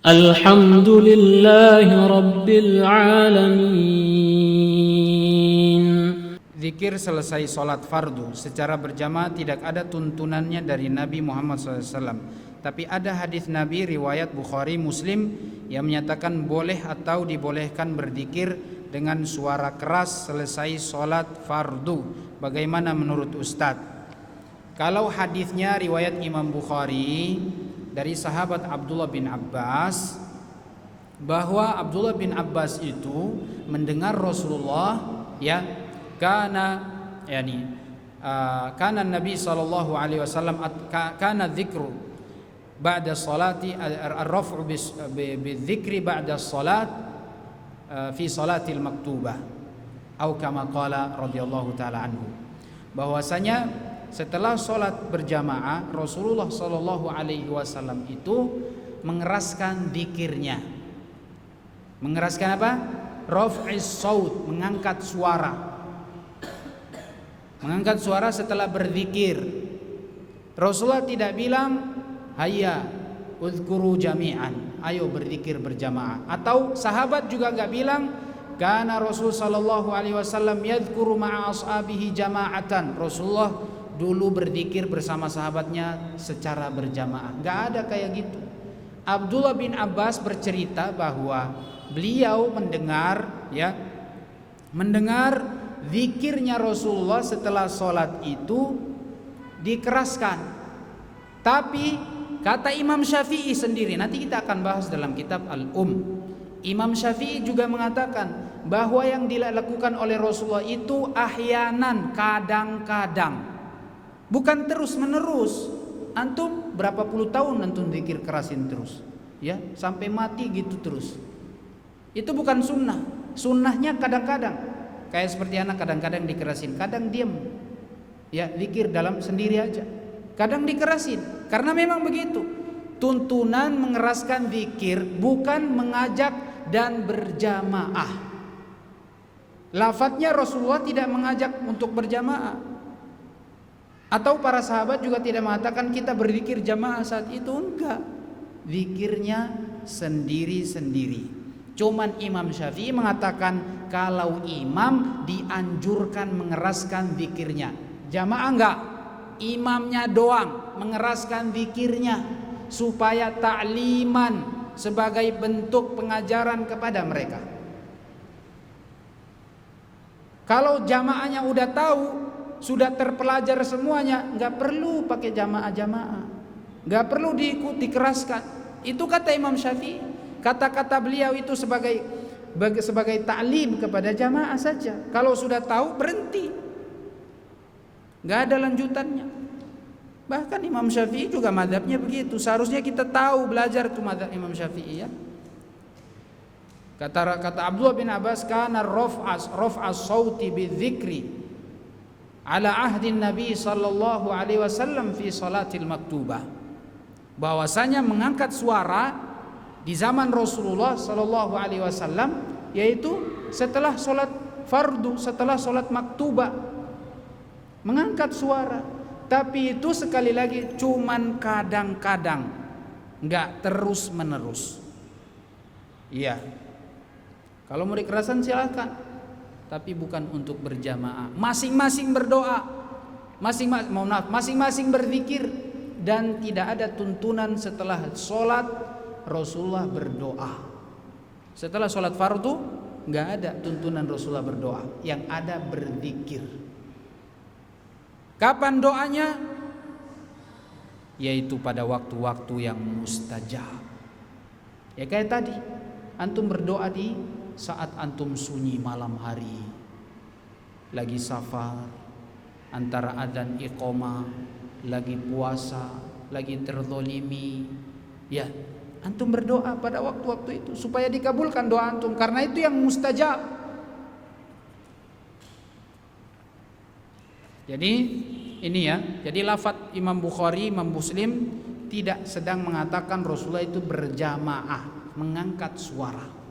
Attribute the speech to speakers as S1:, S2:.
S1: Alhamdulillahi Rabbil Alamin.
S2: Zikir selesai sholat fardu secara berjamaah tidak ada tuntunannya dari Nabi Muhammad SAW. Tapi ada hadis Nabi riwayat Bukhari Muslim yang menyatakan boleh atau dibolehkan berzikir dengan suara keras selesai sholat fardu. Bagaimana menurut Ustadz? Kalau hadisnya riwayat Imam Bukhari dari sahabat Abdullah bin Abbas, bahwa Abdullah bin Abbas itu mendengar Rasulullah kana Nabi sallallahu alaihi wasallam kana dzikru ba'da salati ar-raf'u bidzikri ba'da salat fi salatil maktubah atau kama qala radhiyallahu taala anhu, bahwasanya setelah sholat berjamaah Rasulullah sallallahu alaihi wasallam itu mengeraskan dzikirnya. Mengeraskan apa? Raf'is saut, mengangkat suara. Mengangkat suara setelah berzikir. Rasulullah tidak bilang hayya uzkuru jami'an, ayo berzikir berjamaah. Atau sahabat juga enggak bilang kana Rasul sallallahu alaihi wasallam yadhkuru ma'a ashabihi jama'atan. Rasulullah dulu berzikir bersama sahabatnya secara berjamaah. Enggak ada kayak gitu. Abdullah bin Abbas bercerita bahwa beliau mendengar zikirnya Rasulullah setelah sholat itu dikeraskan. Tapi kata Imam Syafi'i sendiri, nanti kita akan bahas dalam kitab Imam Syafi'i juga mengatakan bahwa yang dilakukan oleh Rasulullah itu ahyanan, kadang-kadang, bukan terus menerus. Antum berapa puluh tahun antum zikir kerasin terus, sampai mati gitu terus. Itu bukan sunnah. Sunnahnya kadang-kadang. Kayak seperti anak kadang-kadang dikerasin, kadang diam. Zikir dalam sendiri aja. Kadang dikerasin. Karena memang begitu. Tuntunan mengeraskan zikir bukan mengajak dan berjamaah. Lafadznya Rasulullah tidak mengajak untuk berjamaah. Atau para sahabat juga tidak mengatakan kita berzikir jamaah saat itu, enggak. Zikirnya sendiri-sendiri. Cuman Imam Syafi'i mengatakan kalau imam dianjurkan mengeraskan zikirnya. Jamaah enggak. Imamnya doang mengeraskan zikirnya supaya ta'liman, sebagai bentuk pengajaran kepada mereka. Kalau jamaahnya udah tahu, sudah terpelajar semuanya, nggak perlu pakai jamaah-jamaah, nggak perlu diikuti keraskan. Itu kata Imam Syafi'i. Kata-kata beliau itu sebagai ta'lim kepada jamaah saja. Kalau sudah tahu berhenti, nggak ada lanjutannya. Bahkan Imam Syafi'i juga mazhabnya begitu. Seharusnya kita tahu, belajar tuh mazhab Imam Syafi'i. Kata Abdullah bin Abbas, kana raf'as sauti bidzikri ala ahdin Nabi sallallahu alaihi wasallam fi salatil maktubah. Bahwasanya mengangkat suara di zaman Rasulullah sallallahu alaihi wasallam, yaitu setelah salat fardu, setelah salat maktubah, mengangkat suara. Tapi itu sekali lagi cuman kadang-kadang, enggak terus-menerus. Kalau mau dikerasan silakan, tapi bukan untuk berjamaah. Masing-masing berdoa, masing-masing berzikir, dan tidak ada tuntunan setelah sholat Rasulullah berdoa. Setelah sholat fardu nggak ada tuntunan Rasulullah berdoa. Yang ada berzikir. Kapan doanya? Yaitu pada waktu-waktu yang mustajab. Kayak tadi, antum berdoa di saat antum sunyi malam hari, lagi safar, antara adzan iqamah, lagi puasa, lagi terzolimi, antum berdoa pada waktu-waktu itu supaya dikabulkan doa antum, karena itu yang mustajab. Jadi ini jadi lafadz Imam Bukhari, Imam Muslim tidak sedang mengatakan Rasulullah itu berjamaah, mengangkat suara.